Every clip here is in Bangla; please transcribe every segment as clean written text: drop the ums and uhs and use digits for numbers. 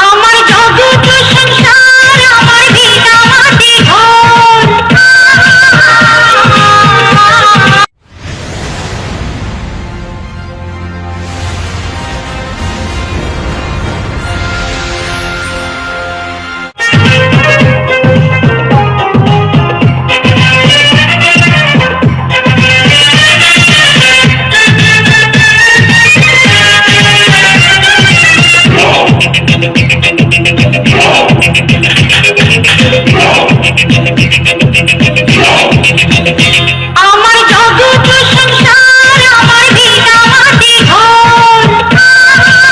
আমার জগৎ সংসার আমার ভিটা মাটি ঘর। আমার জগৎ সংসার আমার ভিটা মাটি ঘর।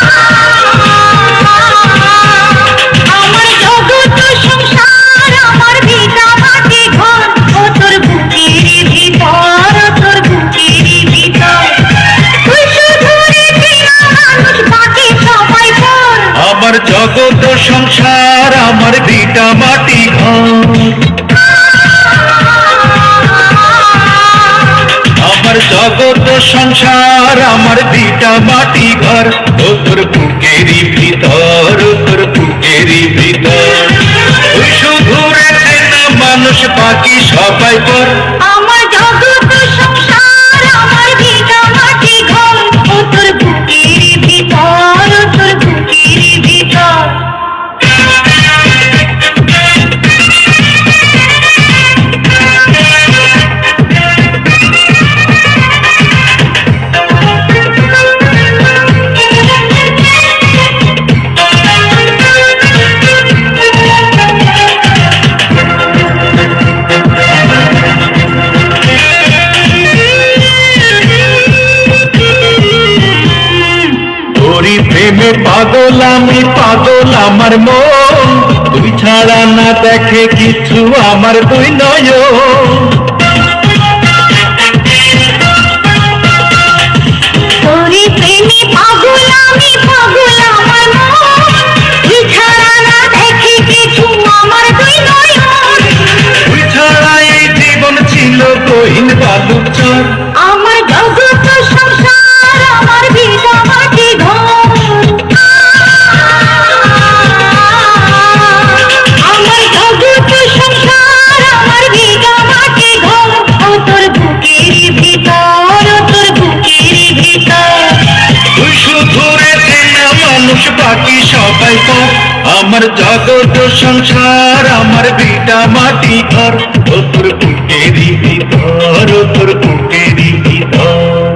আমার জগৎ সংসার আমার ভিটা মাটি ঘর। ও তোর বুকের ভিতর, ও তোর বুকের ভিতর তুই শুধু রে চেনা মানুষ, বাকি সবাই পর। আমার জগৎ সংসার আমার ভিটা মাটি ঘর। আমার জগৎ সংসার আমার ভিটা মাটি ঘর। ও তোর বুকেরই ভিতর, ও তোর বুকেরই ভিতর তুই শুধু রে চেনা মানুষ, বাকি সবাই পর। আমার জগৎ সংসার আমার ভিটা মাটি ঘর। ও তোর বুকের ভিতর, ও তোর বুকের ভিতর তোরি প্রেমে পাগল আমি, পাগল আমার মন, তুই ছাড়া না দেখে কিছু আমার দুই নয়ন। তোরে প্রেমে পাগল আমি, পাগল আমার মন, তুই ছাড়া না দেখে কিছু আমার দুই নয়ন। তুই ছাড়া এই জীবন ছিল গহীন বালুর চর। আমার জগৎ সংসার আমার ভিটা মাটি ঘর। আমার জগৎ সংসার আমার ভিটা মাটি ঘর। ও তোর বুকের ভিতর, ও তোর বুকের ভিতর তুই শুধু রে চেনা মানুষ, বাকি সবাই পর। আমার জগৎ সংসার আমার ভিটা মাটি ঘর। ও তোর বুকেরই ভিতর, ও তোর বুকেরই ভিতর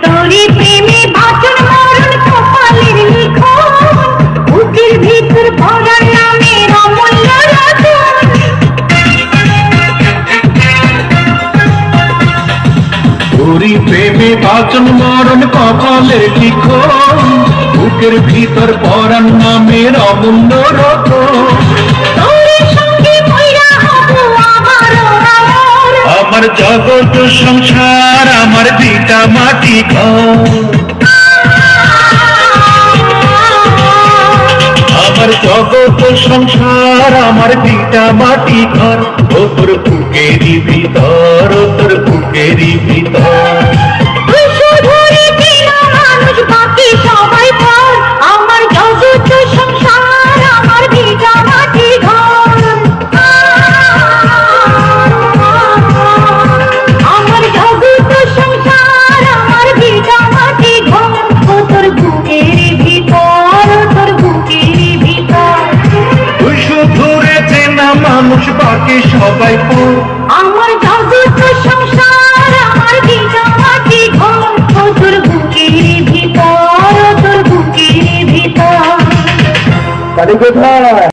তোরে প্রেমে বাঁচন মরণ কপালের লিখন, বুকের ভিতর ভরা নামের অমূল্য রতন। তোরি প্রেমে বাঁচন মরণ কপালের লিখন, বুকের ভিতর পরাণ নামের অমূল্য রতন। তোরে সঙ্গে মইরা হব আমারও আমর। আমার জগৎ সংসার আমার ভিটা মাটি ঘর। আমার জগৎ সংসার আমার ভিটা মাটি ঘর। ও তোর বুকেরই ভিতর, ও তোর বুকেরই ভিতর তুই শুধু রে চেনা মানুষ, বাকি সবাই পর। আমার জগৎ সংসার আমার ভিটা মাটি ঘর। আমার জগৎ সংসার আমার ভিটা মাটি ঘর। ও তোর বুকের ভিতর, ও তোর বুকের ভিতর তুই শুধু রে চেনা মানুষ, বাকি সবাই পর। আমার জগৎ সংসার আমার ভিটা মাটি ঘর। ও তোর বুকের ভিতর, ও তোর বুকের ভিতর কোথায়?